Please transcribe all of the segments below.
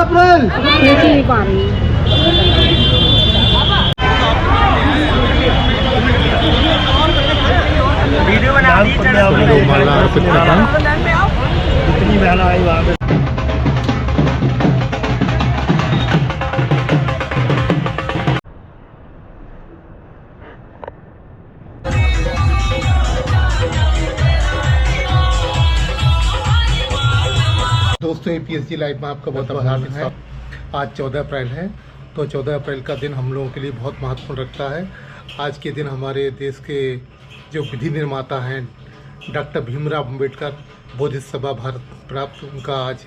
अप्रैल खींच नहीं पा रही। वीडियो बना दी इतनी बहना आई वहाँ पे। दोस्तों APSG लाइव में आपका बहुत स्वागत है। आज 14 अप्रैल है, तो 14 अप्रैल का दिन हम लोगों के लिए बहुत महत्वपूर्ण रखता है। आज के दिन हमारे देश के जो विधि निर्माता हैं डॉक्टर भीमराव अम्बेडकर बोधिसत्व भारत प्राप्त, उनका आज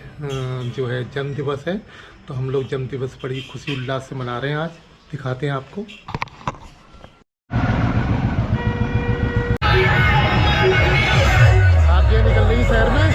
जो है जन्म दिवस है। तो हम लोग जन्म दिवस बड़ी खुशी उल्लास से मना रहे हैं। आज दिखाते हैं आपको। आगे निकल रही शहर में।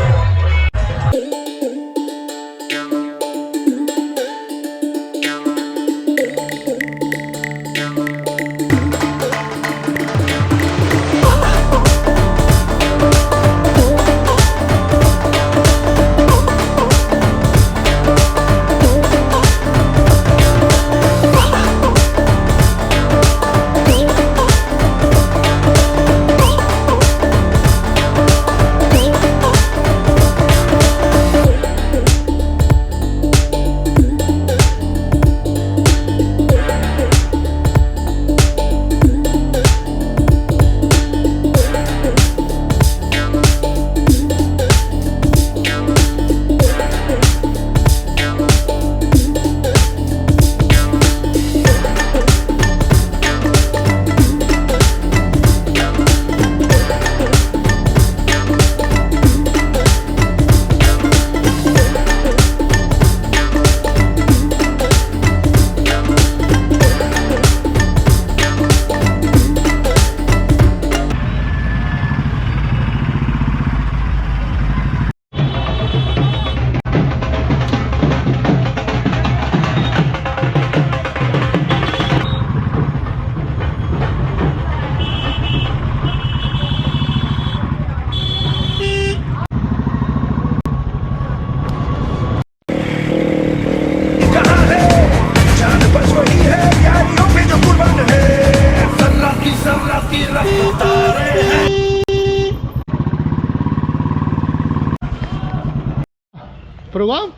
प्रोग्राम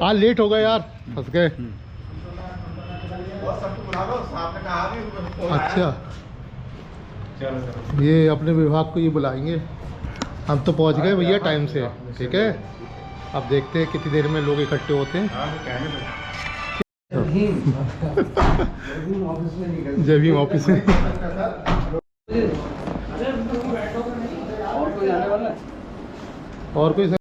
आज लेट हो गए यार, फंस गए। अच्छा, ये अपने विभाग को ये बुलाएंगे। हम तो पहुंच गए भैया टाइम से, ठीक है। अब देखते हैं कितनी देर में लोग इकट्ठे होते हैं। जय भीम ऑफिस में। और कोई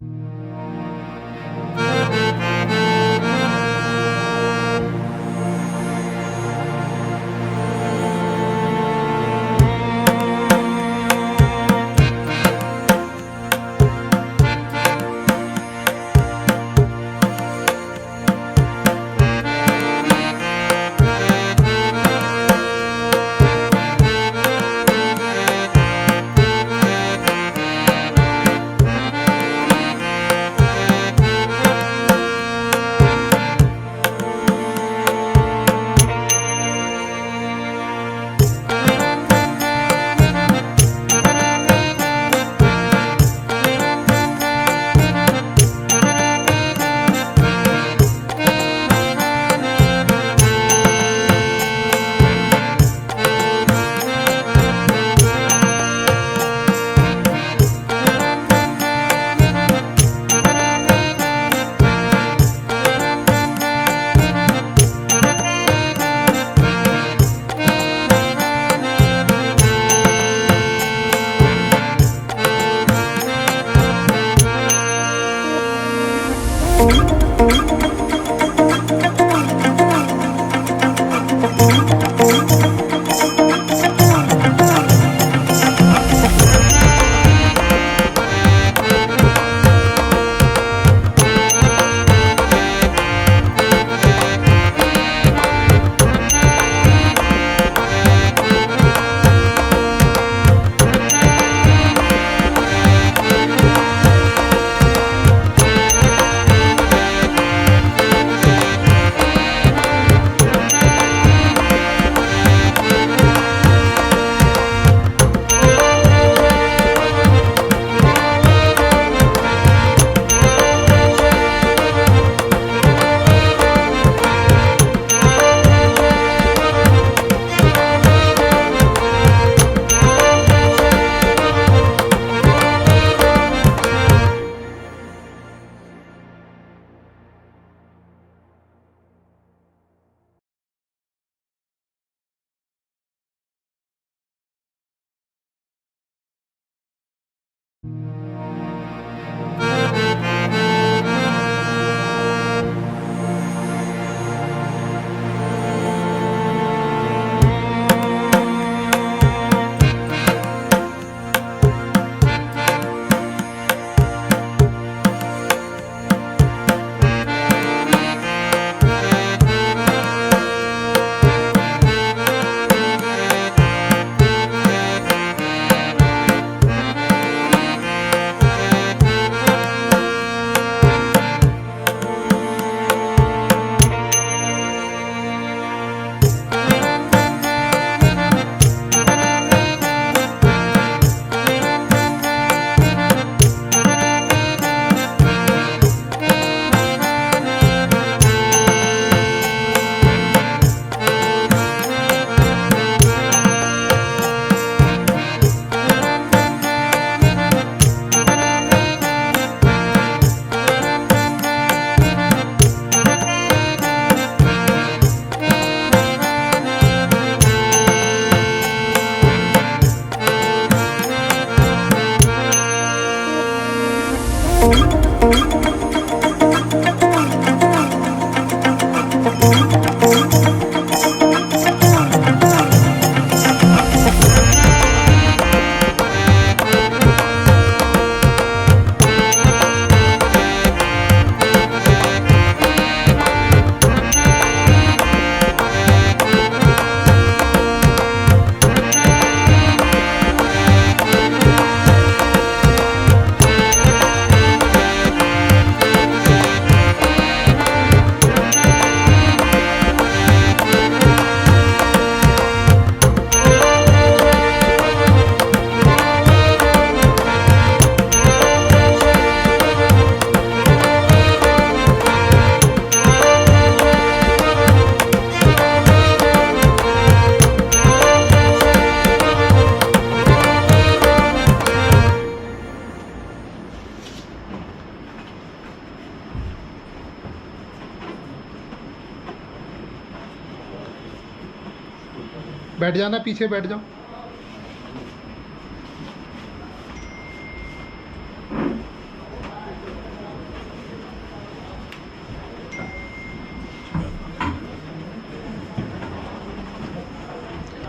बैठ जाना, पीछे बैठ जाओ।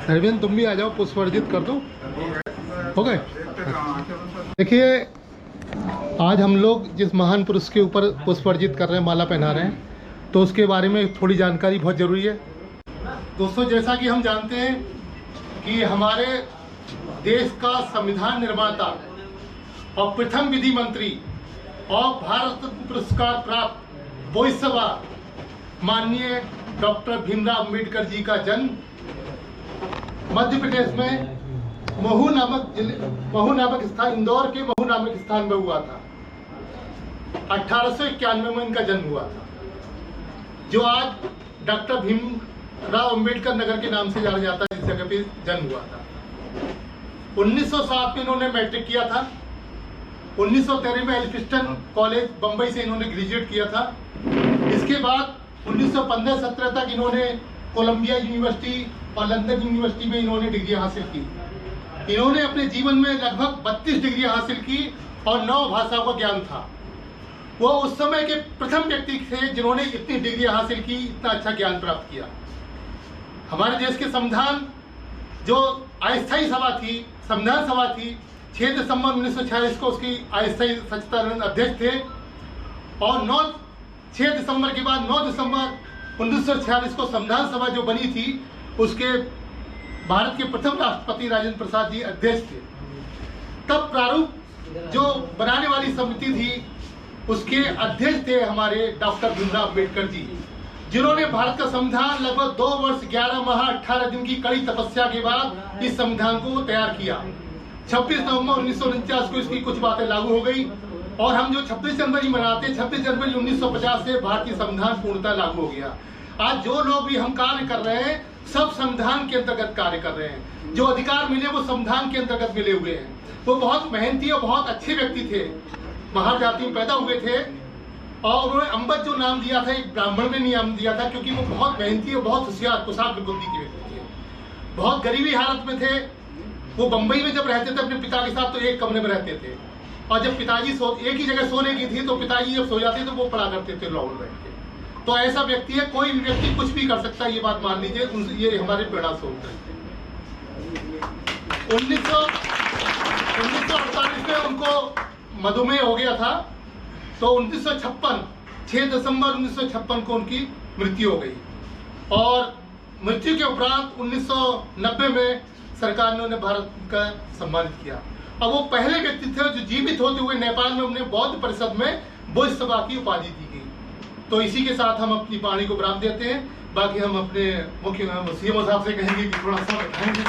अरविंद तुम भी आ जाओ, पुष्पार्जित कर दो। हो गए। देखिए आज हम लोग जिस महान पुरुष के ऊपर पुष्पार्जित कर रहे हैं, माला पहना रहे हैं, तो उसके बारे में थोड़ी जानकारी बहुत ज़रूरी है। दोस्तों जैसा कि हम जानते हैं कि हमारे देश का संविधान निर्माता और प्रथम विधि मंत्री और भारत रत्न पुरस्कार प्राप्त वोइसवा माननीय डॉक्टर भीमराव अम्बेडकर जी का जन्म मध्य प्रदेश में महू नामक स्थान, इंदौर के महू नामक स्थान में हुआ था। 1891 में इनका जन्म हुआ था, जो आज डॉक्टर भीमराव अम्बेडकर नगर के नाम से जाना जाता है, इस जगह पे जन्म हुआ था। 1907 में इन्होंने मैट्रिक किया था। 1913 में एल्फिस्टन कॉलेज बम्बई से इन्होंने ग्रेजुएट किया था। इसके बाद 1915-17 तक इन्होंने कोलंबिया यूनिवर्सिटी और लंदन यूनिवर्सिटी में इन्होंने डिग्री हासिल की। इन्होंने अपने जीवन में लगभग 32 डिग्री हासिल की और 9 भाषाओं का ज्ञान था। वो उस समय के प्रथम व्यक्ति थे जिन्होंने इतनी डिग्री हासिल की, इतना अच्छा ज्ञान प्राप्त किया। हमारे देश के संविधान जो अस्थायी सभा थी, संविधान सभा थी, 6 दिसंबर 1946 को उसकी अस्थायी सचिवानंद अध्यक्ष थे और 6 दिसंबर के बाद 9 दिसंबर 1946 को संविधान सभा जो बनी थी, उसके भारत के प्रथम राष्ट्रपति राजेंद्र प्रसाद जी अध्यक्ष थे। तब प्रारूप जो बनाने वाली समिति थी, उसके अध्यक्ष थे हमारे डॉक्टर भीमराव अम्बेडकर जी, जिन्होंने भारत का संविधान लगभग 2 वर्ष 11 माह 18 दिन की कड़ी तपस्या के बाद इस संविधान को तैयार किया। 26 नवंबर 1949 को इसकी कुछ बातें लागू हो गई और हम जो 26 जनवरी मनाते हैं, 26 जनवरी 1950 से भारतीय संविधान पूर्णतः लागू हो गया। आज जो लोग भी हम कार्य कर रहे हैं, सब संविधान के अंतर्गत कार्य कर रहे हैं। जो अधिकार मिले वो संविधान के अंतर्गत मिले हुए हैं। वो बहुत मेहनती और बहुत अच्छे व्यक्ति थे, महार जाति में पैदा हुए थे और उन्होंने अम्बत जो नाम दिया था, एक ब्राह्मण ने नाम दिया था, क्योंकि वो बहुत मेहनती और बहुत होशियार कुशाग्र बुद्धि के व्यक्ति थे। बहुत गरीबी हालत में थे। वो बम्बई में जब रहते थे अपने पिता के साथ, तो एक कमरे में रहते थे। और जब पिताजी एक ही जगह सोने की थी तो पिताजी जब सो जाते तो वो पढ़ा करते थे लाहौर बैठ के। तो ऐसा व्यक्ति है, कोई भी व्यक्ति कुछ भी कर सकता है, ये बात मान लीजिए। ये हमारे पेड़ा सोच है। 1948 में उनको मधुमेह हो गया था, तो 1956 6 दिसंबर 1956 को उनकी मृत्यु हो गई। और मृत्यु के उपरांत 1990 में सरकार ने उन्हें भारत का सम्मानित किया। और वो पहले व्यक्ति थे जो जीवित होते हुए नेपाल में उन्हें बौद्ध परिषद में बुद्ध सभा की उपाधि दी गई। तो इसी के साथ हम अपनी वाणी को विराम देते हैं। बाकी हम अपने मुख्य सीएमओ साहब से कहेंगे कि थोड़ा सा बताएंगे,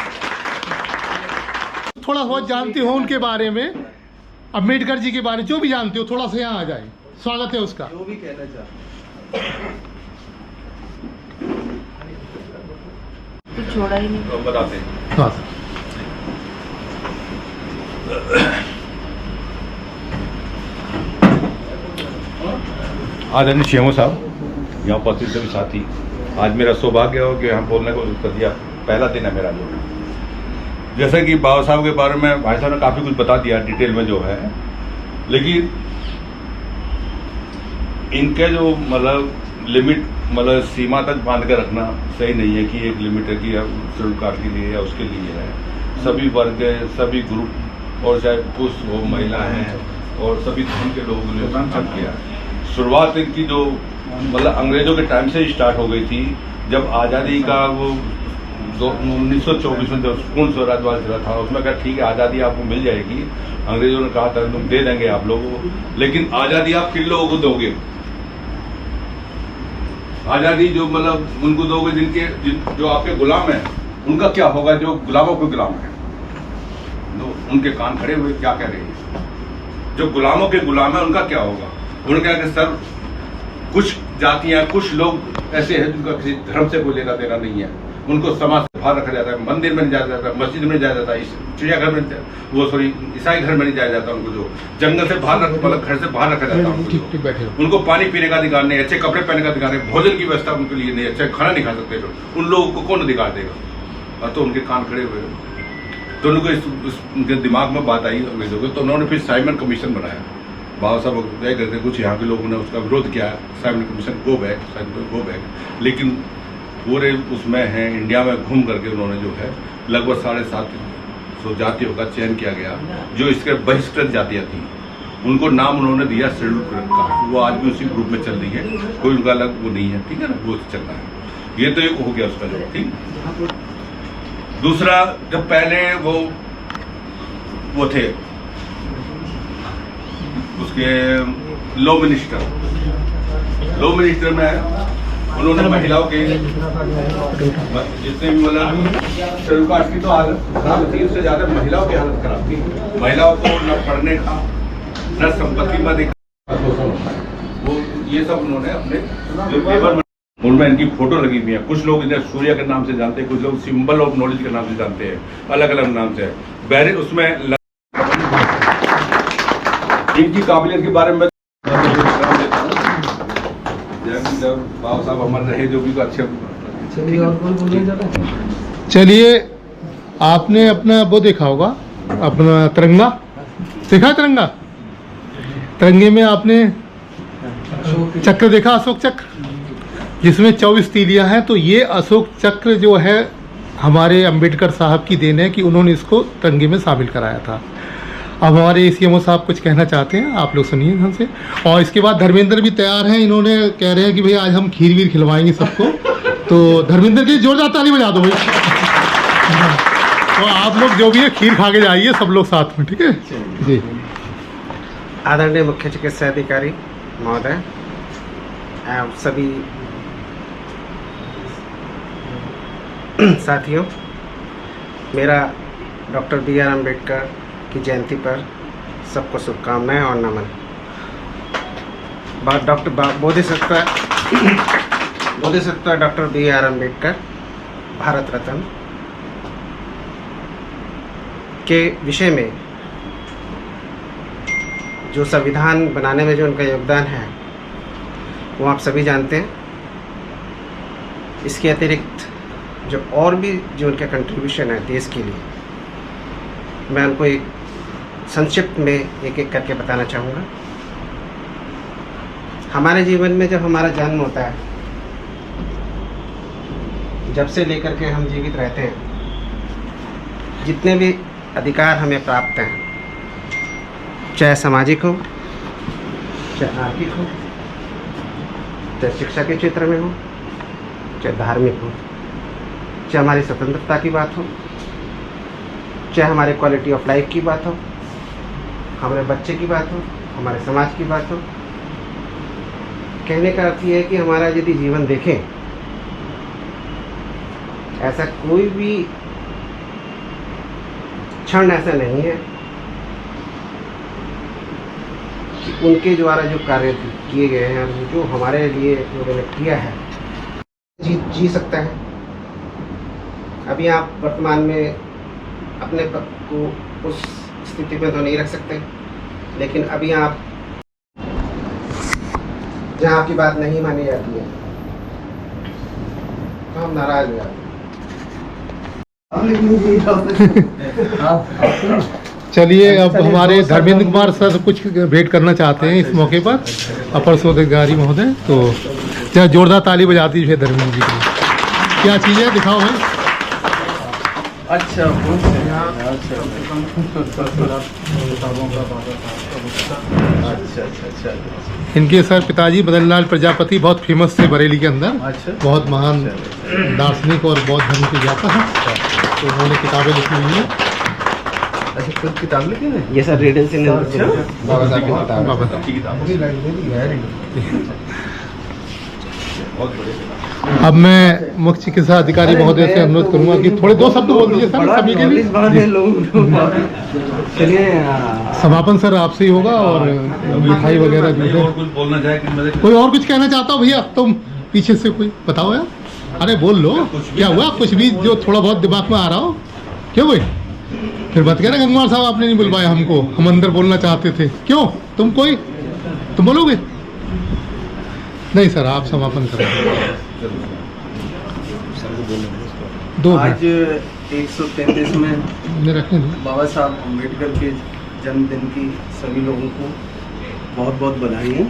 थोड़ा बहुत जानते हो उनके बारे में, अम्बेडकर जी के बारे में जो भी जानते हो, थोड़ा सा यहाँ आ जाए। स्वागत है उसका। जो भी कहना चाहते कुछ छोड़ा ही नहीं। तो बताते हैं। हाँ। आदरणीय सीएमओ साहब, यहाँ उपस्थित सभी साथी, आज मेरा सौभाग्य हो कि यहाँ बोलने को कर दिया। पहला दिन है मेरा जो है, जैसे कि बाबा साहब के बारे में भाई साहब ने काफ़ी कुछ बता दिया डिटेल में जो है, लेकिन इनके जो मतलब लिमिट मतलब सीमा तक बांध कर रखना सही नहीं है कि एक लिमिट है कि शेड्यूल कास्ट के लिए या उसके लिए है। सभी वर्ग है, सभी ग्रुप, और चाहे पुरुष हो महिला हैं और सभी धर्म के लोगों ने काम किया। शुरुआत इनकी जो मतलब अंग्रेजों के टाइम से ही स्टार्ट हो गई थी, जब आज़ादी का वो 1924 में जब पूर्ण स्वराज वाला चला था, उसमें कहा ठीक है आज़ादी आपको मिल जाएगी। अंग्रेजों ने कहा था तुम दे देंगे आप लोगों को, लेकिन आज़ादी आप किन लोगों को दोगे? आज़ादी जो मतलब उनको दोगे जो आपके गुलाम हैं, उनका क्या होगा? जो गुलामों के गुलाम हैं, उनके कान खड़े हुए क्या कह रहे हैं? जो गुलामों के गुलाम है उनका क्या होगा? उन्होंने कहा कि सर कुछ जातियां, कुछ लोग ऐसे हैं जिनका किसी धर्म से कोई लेना देना नहीं है, उनको समाज से बाहर रखा जाता है, मंदिर में नहीं जाया जाता, मस्जिद में नहीं जाया जाता, चिड़ियाघर में ईसाई घर में नहीं जाया जाता, उनको जो जंगल से बाहर मतलब घर से बाहर रखा जाता है, उनको पानी पीने का अधिकार नहीं, अच्छे कपड़े पहनने का अधिकार नहीं, भोजन की व्यवस्था उनके लिए नहीं, अच्छा खाना नहीं खा सकते लोग, उन लोगों को कौन अधिकार देगा? और तो उनके कान खड़े हुए, तो उनको उनके दिमाग में बात आई अंग्रेजों को, तो उन्होंने फिर साइमन कमीशन बनाया। बाबा साहब तय करते, कुछ यहाँ के लोगों ने उसका विरोध किया, साइमन कमीशन गो बैक, लेकिन पूरे उसमें हैं इंडिया में घूम करके उन्होंने जो है लगभग 750 जातियों का चयन किया गया, जो इसके बहिष्कृत जातियाँ थी, उनको नाम उन्होंने दिया शेड्यूल कास्ट। वो आज भी उसी ग्रुप में चल रही है, कोई उनका अलग वो नहीं है, ठीक है ना, वो चल रहा है। ये तो एक हो गया उसका जो, ठीक। दूसरा, जब पहले वो थे उसके लॉ मिनिस्टर में उन्होंने महिलाओं के जितने भी मतलब शेड्यूल कास्ट की तो हालत खराब थी, उससे ज्यादा महिलाओं की हालत खराब थी। महिलाओं को न पढ़ने का, न संपत्ति में देखा, वो ये सब उन्होंने अपने जो पेपर में, उनमें इनकी फोटो लगी हुई है। कुछ लोग इन्हें सूर्य के नाम से जानते हैं, कुछ लोग सिंबल ऑफ नॉलेज के नाम से जानते हैं, अलग अलग नाम से। बैरे उसमें इनकी काबिलियत के बारे में जब बाबा साहब अमर रहे, जो भी अच्छे। चलिए, आपने अपना वो देखा होगा, अपना तिरंगा देखा? तिरंगे में आपने चक्र देखा, अशोक चक्र, जिसमें 24 तीलियां हैं। तो ये अशोक चक्र जो है हमारे अंबेडकर साहब की देन है कि उन्होंने इसको तिरंगे में शामिल कराया था। अब हमारे सीएमओ साहब कुछ कहना चाहते हैं, आप लोग सुनिए हमसे। और इसके बाद धर्मेंद्र भी तैयार हैं, इन्होंने कह रहे हैं कि भाई आज हम खीर वीर खिलवाएंगे सबको। तो धर्मेंद्र की जोरदार ताली बजा दो भाई। तो आप लोग जो भी है खीर खा के जाइए सब लोग साथ में, ठीक है जी। आदरणीय मुख्य चिकित्सा अधिकारी महोदय, आप सभी साथियों, मेरा डॉक्टर BR अम्बेडकर की जयंती पर सबको शुभकामनाएं और नमन। Doctor Bodhisattva doctor BR Ambedkar Bharat Ratna के विषय में जो संविधान बनाने में जो उनका योगदान है वो आप सभी जानते हैं। इसके अतिरिक्त जो और भी जो उनका कंट्रीब्यूशन है देश के लिए, मैं उनको एक संक्षिप्त में एक एक करके बताना चाहूँगा। हमारे जीवन में जब हमारा जन्म होता है, जब से लेकर के हम जीवित रहते हैं, जितने भी अधिकार हमें प्राप्त हैं, चाहे सामाजिक हो, चाहे आर्थिक हो, चाहे शिक्षा के क्षेत्र में हो, चाहे धार्मिक हो, चाहे हमारी स्वतंत्रता की बात हो, चाहे हमारे क्वालिटी ऑफ लाइफ की बात हो, हमारे बच्चे की बात हो, हमारे समाज की बात हो, कहने का अर्थ ये है कि हमारा यदि जीवन देखें, ऐसा कोई भी क्षण ऐसा नहीं है कि उनके द्वारा जो कार्य किए गए हैं, जो हमारे लिए उन्होंने किया है, जी सकता है। अभी आप वर्तमान में अपने पद को उस स्थिति में तो नहीं रख सकते, लेकिन अभी आप जहाँ आपकी बात नहीं मानी जाती है तो हम नाराज हो जाते हैं। चलिए, अब हमारे धर्मेंद्र कुमार सर कुछ भेंट करना चाहते हैं इस मौके पर, अपर शोधाधिकारी महोदय। तो क्या जोरदार ताली बजाती है धर्मेंद्र जी की। क्या चीज़ है, दिखाओ भाई। अच्छा अच्छा। इनके सर पिताजी मदन लाल प्रजापति बहुत फेमस थे बरेली के अंदर, अच्छा। बहुत महान दार्शनिक और बौद्ध धर्म के व्यापक हैं। तो उन्होंने किताबें लिखी हुई हैं। अच्छा, खुद किताब लिखी है ये सर रेडियल से अच्छा। बाबा साहब की किताब है। बाबा। अच्छी किताब अब मैं मुख्य चिकित्सा अधिकारी महोदय से अनुरोध करूंगा कि थोड़े दो शब्द बोल दीजिए सर सभी के लिए। चलिए, समापन सर आपसे ही होगा, और मिठाई वगैरह जो है। और कुछ बोलना चाहे कि कोई और कुछ कहना चाहता हो भैया, तुम पीछे से कोई बताओ यार। अरे बोल लो, क्या हुआ, कुछ भी जो थोड़ा बहुत दिमाग में आ रहा हो। क्यों भाई, फिर बात कह रहे गंगवार साहब आपने नहीं बुलवाया हमको, हम अंदर बोलना चाहते थे। क्यों, तुम बोलोगे? नहीं सर, आप समापन करें। दो आज 133 में रखने दो। बाबा साहब अम्बेडकर के जन्मदिन की सभी लोगों को बहुत बहुत बधाई है।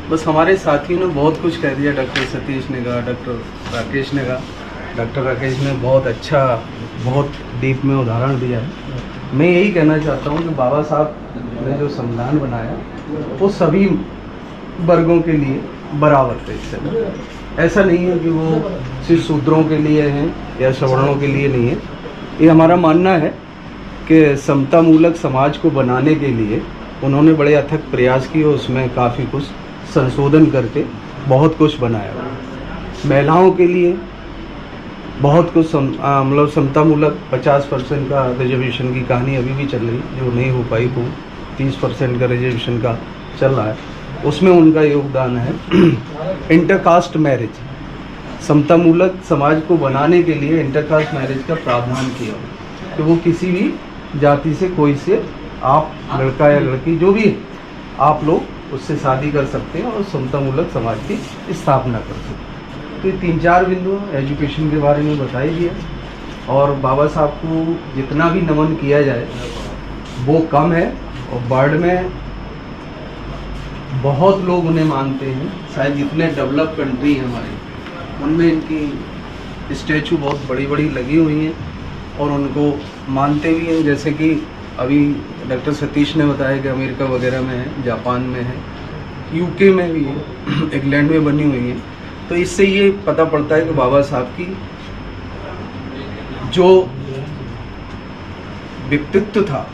बस हमारे साथियों ने बहुत कुछ कह दिया, डॉक्टर सतीश ने कहा, डॉक्टर राकेश ने कहा। डॉक्टर राकेश ने बहुत अच्छा, बहुत डीप में उदाहरण दिया है। मैं यही कहना चाहता हूँ कि बाबा साहब ने जो संविधान बनाया वो सभी वर्गों के लिए बराबर थे। इस समय ऐसा नहीं है कि वो सिर्फ शूद्रों के लिए हैं या सवर्णों के लिए नहीं है। ये हमारा मानना है कि समतामूलक समाज को बनाने के लिए उन्होंने बड़े अथक प्रयास किए, उसमें काफ़ी कुछ संशोधन करके बहुत कुछ बनाया। महिलाओं के लिए बहुत कुछ मतलब समतामूलक 50% का रिजर्वेशन की कहानी अभी भी चल रही, जो नहीं हो पाई वो 30% का रिजर्वेशन का चल रहा है, उसमें उनका योगदान है। इंटरकास्ट मैरिज, समतामूलक समाज को बनाने के लिए इंटरकास्ट मैरिज का प्रावधान किया कि वो किसी भी जाति से, कोई से, आप लड़का या लड़की जो भी है, आप लोग उससे शादी कर सकते हैं और समतामूलक समाज की स्थापना कर सकते हैं। तो ये 3-4 बिंदु एजुकेशन के बारे में बताई दिया, और बाबा साहब को जितना भी नमन किया जाए वो कम है। और वर्ल्ड में बहुत लोग उन्हें मानते हैं, शायद जितने डेवलप कंट्री हैं हमारे, उनमें इनकी स्टैचू बहुत बड़ी बड़ी लगी हुई हैं और उनको मानते भी हैं। जैसे कि अभी डॉक्टर सतीश ने बताया कि अमेरिका वगैरह में है, जापान में है, यूके में भी है, इंग्लैंड में बनी हुई है। तो इससे ये पता पड़ता है कि बाबा साहब की जो व्यक्तित्व था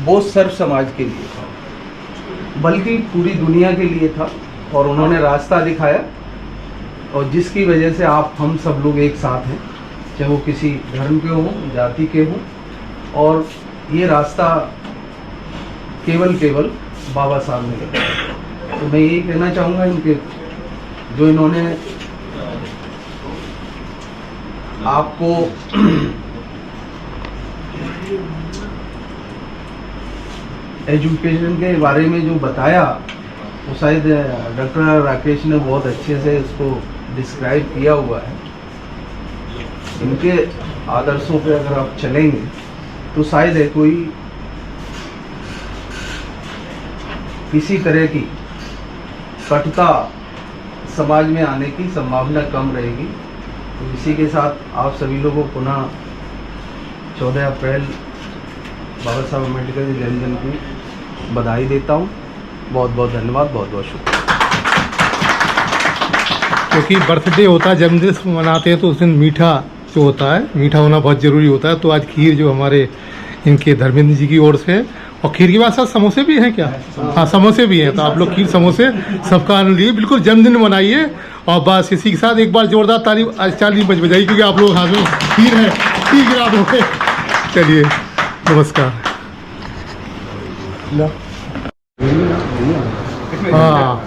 वो सर्व समाज के लिए था, बल्कि पूरी दुनिया के लिए था, और उन्होंने रास्ता दिखाया, और जिसकी वजह से हम सब लोग एक साथ हैं, चाहे वो किसी धर्म के हों, जाति के हों, और ये रास्ता केवल बाबा साहब ने दिखाया। तो मैं यही कहना चाहूँगा, इनके जो इन्होंने आपको एजुकेशन के बारे में जो बताया, वो शायद डॉक्टर राकेश ने बहुत अच्छे से इसको डिस्क्राइब किया हुआ है। इनके आदर्शों पे अगर आप चलेंगे तो शायद है कोई किसी तरह की कटुता समाज में आने की संभावना कम रहेगी। तो इसी के साथ आप सभी लोगों को पुनः 14 अप्रैल बाबा साहब अम्बेडकर के जन्मदिन की बधाई देता हूँ। बहुत बहुत धन्यवाद, बहुत बहुत शुक्रिया। क्योंकि बर्थडे होता है, जन्मदिन मनाते हैं तो उस दिन मीठा जो होता है, मीठा होना बहुत ज़रूरी होता है। तो आज खीर जो हमारे इनके धर्मेंद्र जी की ओर से, और खीर के बाद साथ समोसे भी हैं क्या? हाँ, समोसे भी हैं। तो आप लोग खीर समोसे सबका आनंद लिए, बिल्कुल जन्मदिन मनाइए। और बस इसी के साथ एक बार जोरदार ताली आज 40 बजाइए, क्योंकि आप लोग हाथ में खीर है, खीर गिरा दोगे। चलिए, नमस्कार। हाँ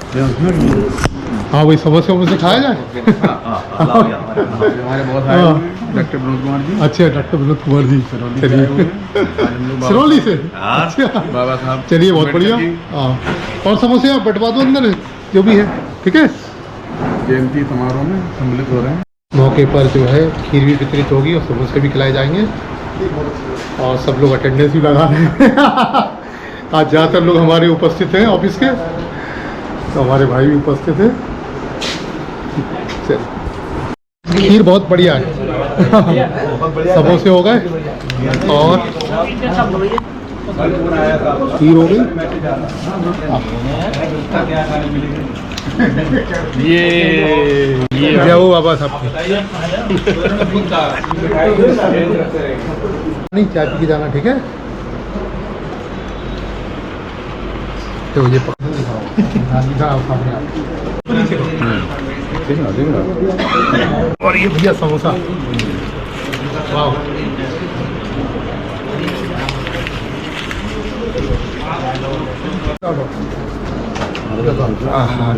हाँ, वही समोसे वमोसे खाया जाए। हमारे बहुत आए डॉक्टर विनोद कुमार जी। अच्छा, डॉक्टर विनोद कुमार जी, चलिए सिरौली से। अच्छा, बाबा साहब, चलिए बहुत बढ़िया। हाँ, और समोसे आप बंटवा दो अंदर जो भी है, ठीक है। जयंती समारोह में सम्मिलित हो रहे हैं। मौके पर जो है खीर भी वितरित होगी और समोसे भी खिलाए जाएंगे, और सब लोग अटेंडेंस भी लगा रहे हैं। आज ज़्यादातर लोग हमारे उपस्थित हैं ऑफिस के, तो हमारे भाई भी उपस्थित हैं। खीर बहुत बढ़िया है। समोसे हो गए और खीर हो गई। ये जय हो बाबा साहब की। नहीं, चाय पी के जाना, ठीक है। तो ये और ये भैया समोसा, वाह।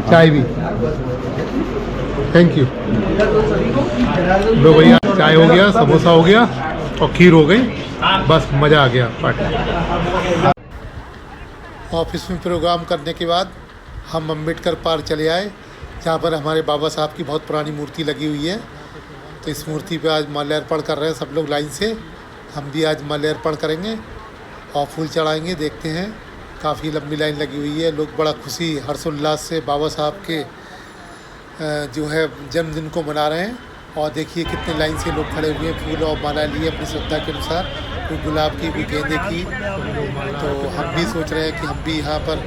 चाय भी, थैंक यू। लो भैया, चाय हो गया, समोसा हो गया और खीर हो गई, बस मज़ा आ गया पार्टी। ऑफिस में प्रोग्राम करने के बाद हम अम्बेडकर पार्क चले आए, जहाँ पर हमारे बाबा साहब की बहुत पुरानी मूर्ति लगी हुई है। तो इस मूर्ति पे आज माल्यार्पण कर रहे हैं सब लोग लाइन से। हम भी आज माल्यार्पण करेंगे और फूल चढ़ाएंगे। देखते हैं, काफ़ी लंबी लाइन लगी हुई है। लोग बड़ा खुशी हर्षोल्लास से बाबा साहब के जो है जन्मदिन को मना रहे हैं। और देखिए कितने लाइन से लोग खड़े हुए हैं, फूल और माला लिए अपनी श्रद्धा के अनुसार, कोई गुलाब की, कोई गेंदे की। तो हम भी सोच रहे हैं कि हम भी यहाँ पर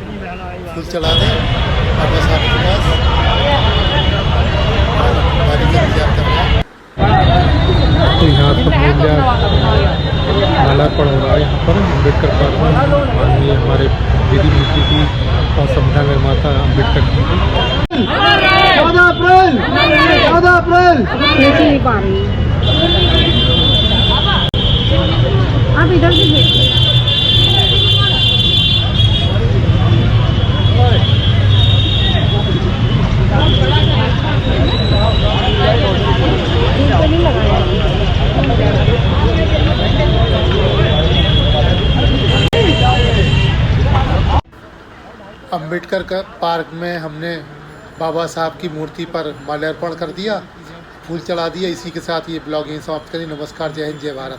फूल चढ़ा दें बाबा साहब के पास। तो यहाँ सब माल्यार्पण हो रहा है यहाँ पर अम्बेडकर पार्क में। माननीय हमारे दीदी मूर्ति की और संविधान निर्माता अम्बेडकर की। 14 अप्रैल नहीं पा रही आप इधर से देखिए। अम्बेडकर का पार्क में हमने बाबा साहब की मूर्ति पर माल्यार्पण कर दिया, फूल चढ़ा दिया। इसी के साथ ये ब्लॉग यहीं समाप्त करें। नमस्कार, जय हिंद, जय भारत।